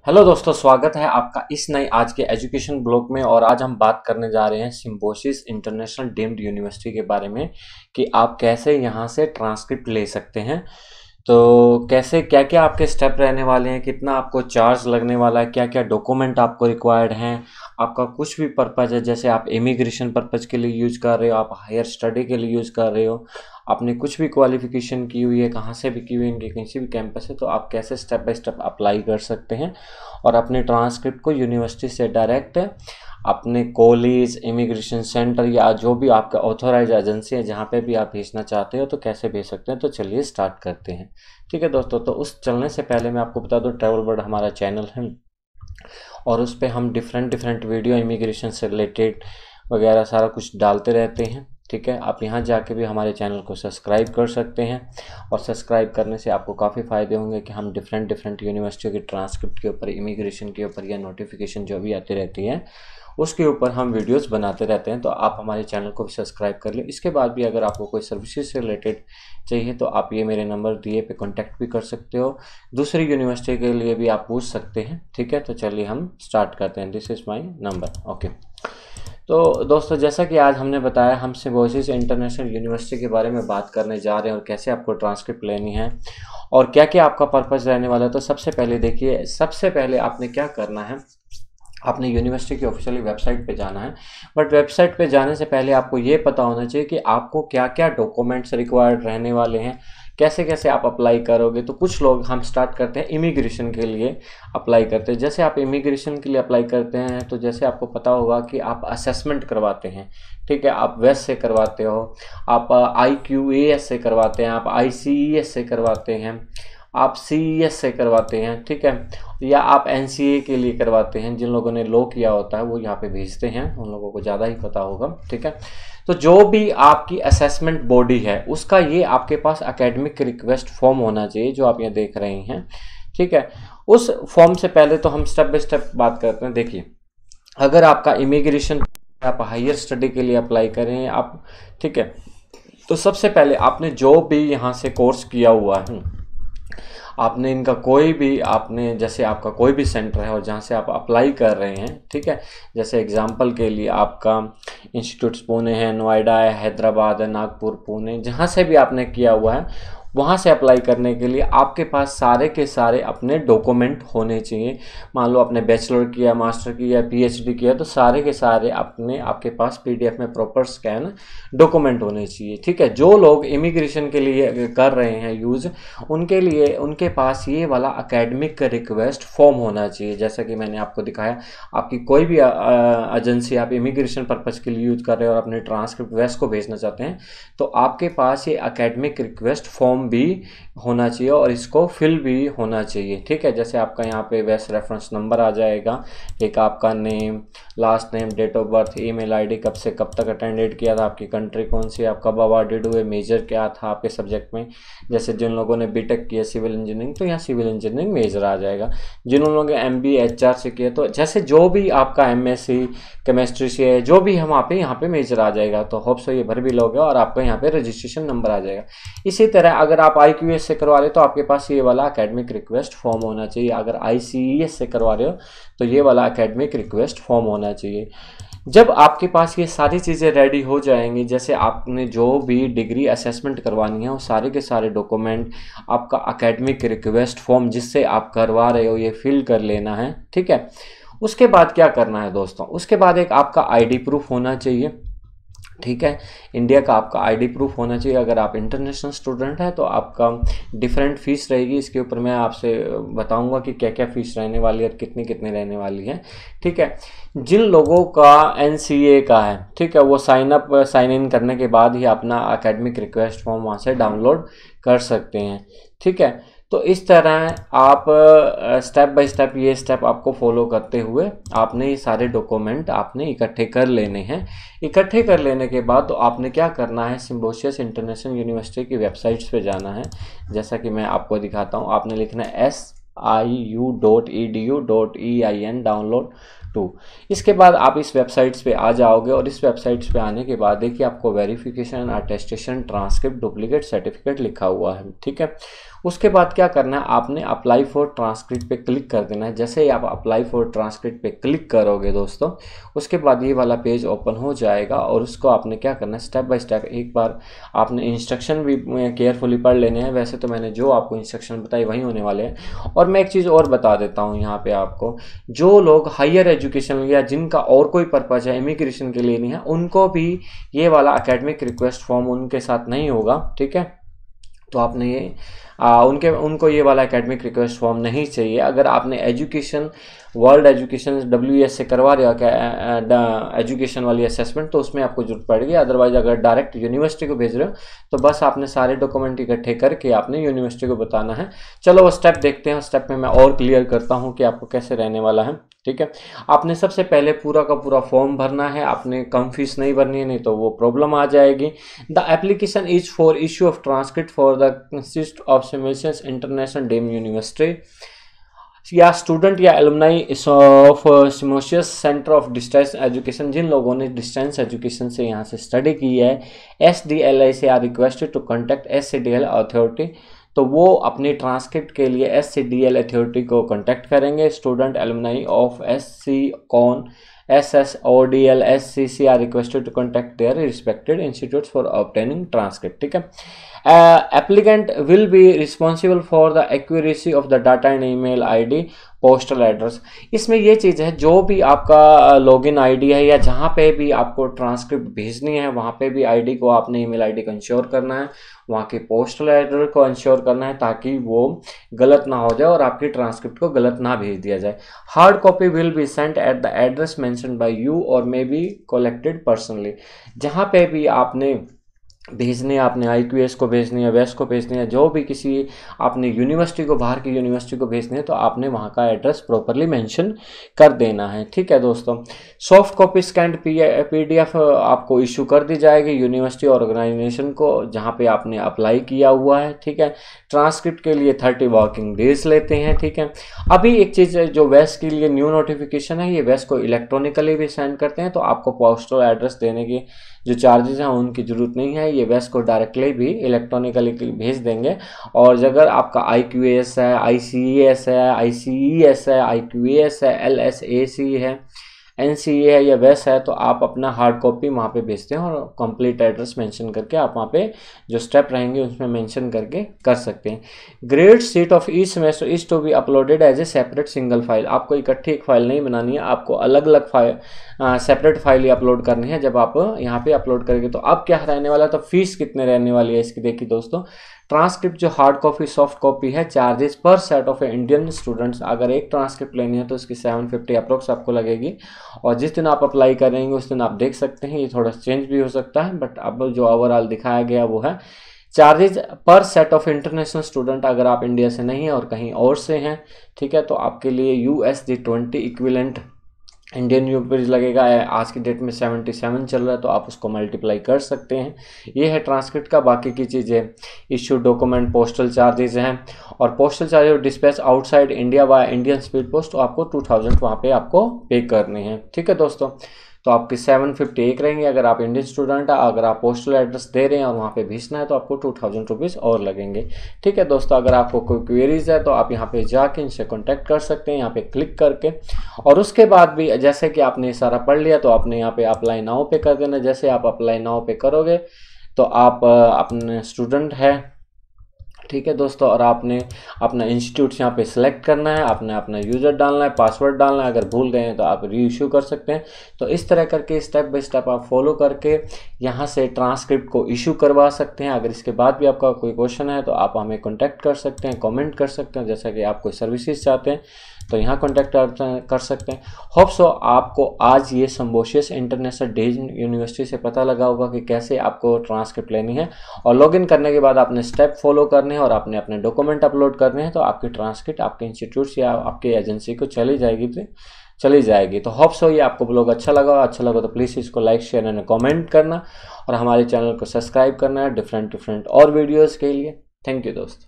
Hello दोस्तों, स्वागत है आपका इस नए आज के एजुकेशन ब्लॉग में। और आज हम बात करने जा रहे हैं सिम्बोसिस इंटरनेशनल डीम्ड यूनिवर्सिटी के बारे में कि आप कैसे यहां से ट्रांसक्रिप्ट ले सकते हैं। तो कैसे क्या क्या आपके स्टेप रहने वाले हैं, कितना आपको चार्ज लगने वाला है, क्या क्या डॉक्यूमेंट आपको रिक्वायर्ड हैं, आपका कुछ भी पर्पज़ है, जैसे आप इमिग्रेशन पर्पज़ के लिए यूज़ कर रहे हो, आप हायर स्टडी के लिए यूज़ कर रहे हो, आपने कुछ भी क्वालिफिकेशन की हुई है, कहाँ से भी की हुई है, इनके किसी भी कैंपस है, तो आप कैसे स्टेप बाय स्टेप अप्लाई कर सकते हैं और अपने ट्रांसक्रिप्ट को यूनिवर्सिटी से डायरेक्ट अपने कॉलेज, इमिग्रेशन सेंटर या जो भी आपका ऑथोराइज एजेंसी है जहाँ पे भी आप भेजना चाहते हो तो कैसे भेज सकते हैं। तो चलिए स्टार्ट करते हैं। ठीक है दोस्तों, तो उस चलने से पहले मैं आपको बता दूं, ट्रैवल वर्ल्ड हमारा चैनल है और उस पर हम डिफरेंट डिफरेंट वीडियो इमिग्रेशन से रिलेटेड वगैरह सारा कुछ डालते रहते हैं। ठीक है, आप यहाँ जाके भी हमारे चैनल को सब्सक्राइब कर सकते हैं और सब्सक्राइब करने से आपको काफ़ी फ़ायदे होंगे कि हम डिफरेंट डिफरेंट यूनिवर्सिटियों के ट्रांसक्रिप्ट के ऊपर, इमिग्रेशन के ऊपर या नोटिफिकेशन जो भी आती रहती है उसके ऊपर हम वीडियोस बनाते रहते हैं। तो आप हमारे चैनल को भी सब्सक्राइब कर लें। इसके बाद भी अगर आपको कोई सर्विसेज से रिलेटेड चाहिए तो आप ये मेरे नंबर दिए पे कांटेक्ट भी कर सकते हो। दूसरी यूनिवर्सिटी के लिए भी आप पूछ सकते हैं। ठीक है, तो चलिए हम स्टार्ट करते हैं। This is my number. Okay, तो दोस्तों जैसा कि आज हमने बताया, हम सिम्बोसिस इंटरनेशनल यूनिवर्सिटी के बारे में बात करने जा रहे हैं और कैसे आपको ट्रांसक्रिप्ट लेनी है और क्या क्या आपका पर्पज़ रहने वाला है। तो सबसे पहले देखिए, सबसे पहले आपने क्या करना है, आपने यूनिवर्सिटी की ऑफिशियली वेबसाइट पे जाना है। बट वेबसाइट पे जाने से पहले आपको ये पता होना चाहिए कि आपको क्या क्या डॉक्यूमेंट्स रिक्वायर्ड रहने वाले हैं, कैसे कैसे आप अप्लाई करोगे। तो कुछ लोग, हम स्टार्ट करते हैं इमिग्रेशन के लिए अप्लाई करते हैं। जैसे आप इमिग्रेशन के लिए अप्लाई करते हैं तो जैसे आपको पता होगा कि आप असेसमेंट करवाते हैं। ठीक है, आप वेस से करवाते हो, आप IQAS से करवाते हैं, आप ICES से करवाते हैं, आप CES से करवाते हैं। ठीक है, या आप NCA के लिए करवाते हैं। जिन लोगों ने लॉ किया होता है वो यहाँ पे भेजते हैं, उन लोगों को ज़्यादा ही पता होगा। ठीक है, तो जो भी आपकी असेसमेंट बॉडी है उसका ये आपके पास एकेडमिक रिक्वेस्ट फॉर्म होना चाहिए, जो आप यहाँ देख रहे हैं। ठीक है, उस फॉर्म से पहले तो हम स्टेप बाय स्टेप बात करते हैं। देखिए, अगर आपका इमिग्रेशन, आप हायर स्टडी के लिए अप्लाई करें आप, ठीक है, तो सबसे पहले आपने जो भी यहाँ से कोर्स किया हुआ है, आपने इनका कोई भी, आपने जैसे आपका कोई भी सेंटर है और जहाँ से आप अप्लाई कर रहे हैं, ठीक है, जैसे एग्जांपल के लिए आपका इंस्टीट्यूट्स पुणे है, नोएडा है, हैदराबाद है, नागपुर, पुणे, जहाँ से भी आपने किया हुआ है वहाँ से अप्लाई करने के लिए आपके पास सारे के सारे अपने डॉक्यूमेंट होने चाहिए। मान लो आपने बैचलर किया, मास्टर किया, PhD किया, तो सारे के सारे अपने आपके पास PDF में प्रॉपर स्कैन डॉक्यूमेंट होने चाहिए। ठीक है, जो लोग इमिग्रेशन के लिए कर रहे हैं यूज़, उनके लिए उनके पास ये वाला एकेडमिक रिक्वेस्ट फॉर्म होना चाहिए। जैसा कि मैंने आपको दिखाया, आपकी कोई भी एजेंसी आप इमिग्रेशन पर्पज़ के लिए यूज़ कर रहे हो और अपने ट्रांसक्रिप्ट वेस्ट को भेजना चाहते हैं तो आपके पास ये एकेडमिक रिक्वेस्ट फॉर्म भी होना चाहिए और इसको फिल भी होना चाहिए। ठीक है, जैसे आपका यहाँ पे वेस्ट रेफरेंस नंबर आ जाएगा, एक आपका name, last name, date of birth, email ID, कब से कब तक अटेंडेड किया था, आपकी कंट्री कौन सी, आप कब अवार्डेड हुए, मेजर क्या था आपके सब्जेक्ट में। जैसे जिन लोगों ने बीटेक किया सिविल इंजीनियरिंग तो यहाँ सिविल इंजीनियरिंग मेजर आ जाएगा। जिन लोगों ने MBA HR से किया तो जैसे जो भी आपका MSc केमिस्ट्री से है, जो भी हम यहाँ पे मेजर आ जाएगा। तो होप सो ये भर भी लोगे और आपका यहाँ पे रजिस्ट्रेशन नंबर आ जाएगा। इसी तरह अगर आप IQAS से करवा रहे हो तो आपके पास ये वाला एकेडमिक रिक्वेस्ट फॉर्म होना चाहिए। अगर ICES से करवा रहे हो तो ये वाला एकेडमिक रिक्वेस्ट फॉर्म होना चाहिए। जब आपके पास ये सारी चीज़ें रेडी हो जाएंगी, जैसे आपने जो भी डिग्री असेसमेंट करवानी है वो सारे के सारे डॉक्यूमेंट, आपका एकेडमिक रिक्वेस्ट फॉर्म जिससे आप करवा रहे हो ये फिल कर लेना है। ठीक है, उसके बाद क्या करना है दोस्तों, उसके बाद एक आपका ID प्रूफ होना चाहिए। ठीक है, इंडिया का आपका ID प्रूफ होना चाहिए। अगर आप इंटरनेशनल स्टूडेंट हैं तो आपका डिफरेंट फ़ीस रहेगी, इसके ऊपर मैं आपसे बताऊंगा कि क्या क्या फ़ीस रहने वाली है और कितनी कितनी रहने वाली है। ठीक है, जिन लोगों का NCA का है, ठीक है, वो साइन इन करने के बाद ही अपना एकेडमिक रिक्वेस्ट फॉर्म वहाँ से डाउनलोड कर सकते हैं। ठीक है, तो इस तरह आप स्टेप बाय स्टेप, ये स्टेप आपको फॉलो करते हुए आपने ये सारे डॉक्यूमेंट आपने इकट्ठे कर लेने हैं। इकट्ठे कर लेने के बाद तो आपने क्या करना है, सिम्बोसिस इंटरनेशनल यूनिवर्सिटी की वेबसाइट्स पे जाना है। जैसा कि मैं आपको दिखाता हूँ, आपने लिखना है siu.edu.ein डाउनलोड 2। इसके बाद आप इस वेबसाइट्स पे आ जाओगे और इस वेबसाइट्स पे आने के बाद देखिए आपको verification, attestation, transcript, duplicate certificate लिखा हुआ है, ठीक है। उसके बाद क्या करना है, आपने अप्लाई फॉर ट्रांसक्रिप्ट पे क्लिक कर देना है। जैसे ही आप अप्लाई फॉर ट्रांसक्रिप्ट पे क्लिक करोगे दोस्तों, उसके बाद ये वाला पेज ओपन हो जाएगा और उसको आपने क्या करना है, स्टेप बाय स्टेप एक बार आपने इंस्ट्रक्शन भी केयरफुली पढ़ लेने हैं। वैसे तो मैंने जो आपको इंस्ट्रक्शन बताई वही होने वाले हैं। और मैं एक चीज़ और बता देता हूँ यहाँ पे आपको, जो लोग हायर एजुकेशन या जिनका और कोई पर्पज़ है इमिग्रेशन के लिए नहीं है, उनको भी ये वाला एकेडमिक रिक्वेस्ट फॉर्म उनके साथ नहीं होगा, ठीक है। तो आपने ये उनको ये वाला एकेडमिक रिक्वेस्ट फॉर्म नहीं चाहिए। अगर आपने एजुकेशन, वर्ल्ड एजुकेशन WES से करवा रहे हो क्या एजुकेशन वाली असेसमेंट, तो उसमें आपको जरूरत पड़ेगी। अदरवाइज अगर डायरेक्ट यूनिवर्सिटी को भेज रहे हो तो बस आपने सारे डॉक्यूमेंट इकट्ठे करके आपने यूनिवर्सिटी को बताना है। चलो वो स्टेप देखते हैं। स्टेप में मैं और क्लियर करता हूँ कि आपको कैसे रहने वाला है, ठीक है। आपने सबसे पहले पूरा का पूरा फॉर्म भरना है, आपने कम फीस नहीं भरनी है, नहीं तो वो प्रॉब्लम आ जाएगी। The application is for issue of transcript for the consist of Symbiosis International Deemed University या स्टूडेंट या alumni of Symbiosis Centre of Distance Education. जिन लोगों ने डिस्टेंस एजुकेशन से यहाँ से स्टडी की है, SDLI से are requested to contact SCDL authority. तो वो अपनी ट्रांसक्रिप्ट के लिए SCDL अथॉरिटी को कॉन्टैक्ट करेंगे। स्टूडेंट एलुमनाई ऑफ SC कॉन SSODL SCC are requested to contact their respected institutes for obtaining transcript, ठीक है। Applicant will be responsible for the accuracy of the data and email ID, postal address. इसमें ये चीज़ है, जो भी आपका login ID है या जहाँ पे भी आपको ट्रांसक्रिप्ट भेजनी है वहाँ पे भी आईडी को आपने ईमेल आईडी को इंश्योर करना है, वहाँ के पोस्टल एड्रेस को इंश्योर करना है ताकि वो गलत ना हो जाए और आपकी ट्रांसक्रिप्ट को गलत ना भेज दिया जाए। Hard copy will be sent at the address mentioned by you और मे बी कलेक्टेड पर्सनली। जहाँ पे भी आपने भेजनी है, आपने IQS को भेजनी है, वेस्ट को भेजनी है, जो भी किसी आपने यूनिवर्सिटी को, बाहर की यूनिवर्सिटी को भेजनी है, तो आपने वहाँ का एड्रेस प्रॉपरली मेंशन कर देना है, ठीक है दोस्तों। सॉफ्ट कॉपी स्कैंड PDF आपको इशू कर दी जाएगी यूनिवर्सिटी ऑर्गेनाइजेशन को जहाँ पे आपने अप्लाई किया हुआ है, ठीक है। ट्रांसक्रिप्ट के लिए 30 वर्किंग डेज लेते हैं, ठीक है। अभी एक चीज़ जो वेस्ट के लिए न्यू नोटिफिकेशन है, ये वेस्ट को इलेक्ट्रॉनिकली भी सेंड करते हैं, तो आपको पोस्टल एड्रेस देने की जो चार्जेस हैं उनकी ज़रूरत नहीं है। ये वेस्ट को डायरेक्टली भी इलेक्ट्रॉनिकली भेज देंगे। और अगर आपका IQAS है, ICES है, ICES है, IQAS है, LSAC है, NCA है या वेस्ट है, तो आप अपना हार्ड कॉपी वहाँ पे भेजते हैं और कंप्लीट एड्रेस मेंशन करके आप वहाँ पे जो स्टेप रहेंगे उसमें मेंशन करके कर सकते हैं। Grade sheet of each semester is to be uploaded as a separate single file. आपको इकट्ठी एक फाइल नहीं बनानी है, आपको अलग अलग फाइल सेपरेट फाइल ही अपलोड करनी है। जब आप यहाँ पे अपलोड करेंगे तो अब क्या रहने वाला है, तो फीस कितने रहने वाली है इसकी देखिए दोस्तों। ट्रांसक्रिप्ट जो हार्ड कॉपी सॉफ्ट कॉपी है, चार्जेस पर सेट ऑफ इंडियन स्टूडेंट्स, अगर एक ट्रांसक्रिप्ट लेनी है तो उसकी 750 अप्रोक्स आपको लगेगी। और जिस दिन आप अप्लाई करेंगे उस दिन आप देख सकते हैं ये थोड़ा चेंज भी हो सकता है, बट अब जो ओवरऑल दिखाया गया वो है चार्जेज पर सेट ऑफ इंटरनेशनल स्टूडेंट। अगर आप इंडिया से नहीं है और कहीं और से हैं, ठीक है, तो आपके लिए USD20 इक्विवेलेंट इंडियन रुपीज़ लगेगा। आज की डेट में 77 चल रहा है, तो आप उसको मल्टीप्लाई कर सकते हैं। ये है ट्रांसक्रिप्ट का। बाकी की चीज़ें इशू डॉक्यूमेंट, पोस्टल चार्जेस हैं और postal charges dispatch outside India by Indian speed post, तो आपको 2000 वहाँ पे आपको पे करने हैं, ठीक है दोस्तों। तो आपकी 751 रहेंगे अगर आप इंडियन स्टूडेंट है। अगर आप पोस्टल एड्रेस दे रहे हैं और वहाँ पे भेजना है तो आपको 2000 रुपीज़ और लगेंगे, ठीक है दोस्तों। अगर आपको कोई क्वेरीज है तो आप यहाँ पे जाके इनसे कांटेक्ट कर सकते हैं यहाँ पे क्लिक करके। और उसके बाद भी जैसे कि आपने सारा पढ़ लिया तो आपने यहाँ पे अप्लाई नाउ पे कर देना। जैसे आप अप्लाई नाउ पे करोगे तो आप अपने स्टूडेंट है, ठीक है दोस्तों, और आपने अपना इंस्टीट्यूट यहाँ पे सिलेक्ट करना है, आपने अपना यूज़र डालना है, पासवर्ड डालना है। अगर भूल गए हैं तो आप री इशू कर सकते हैं। तो इस तरह करके स्टेप बाय स्टेप आप फॉलो करके यहाँ से ट्रांसक्रिप्ट को इशू करवा सकते हैं। अगर इसके बाद भी आपका कोई क्वेश्चन है तो आप हमें कॉन्टैक्ट कर सकते हैं, कॉमेंट कर सकते हैं। जैसा कि आप कोई सर्विसेज चाहते हैं तो यहाँ कॉन्टैक्ट कर सकते हैं। होप सो आपको आज ये सिम्बोसियस इंटरनेशनल डीम्ड यूनिवर्सिटी से पता लगा होगा कि कैसे आपको ट्रांसक्रिप्ट लेनी है। और लॉगिन करने के बाद आपने स्टेप फॉलो करने हैं और आपने अपने डॉक्यूमेंट अपलोड करने हैं, तो आपकी ट्रांसक्रिप्ट आपके इंस्टीट्यूट या आपके एजेंसी को चली जाएगी। तो होप सो ये आपको ब्लॉग अच्छा लगा तो प्लीज़ इसको लाइक शेयर एंड कमेंट करना और हमारे चैनल को सब्सक्राइब करना है डिफरेंट और वीडियोज़ के लिए। थैंक यू दोस्त।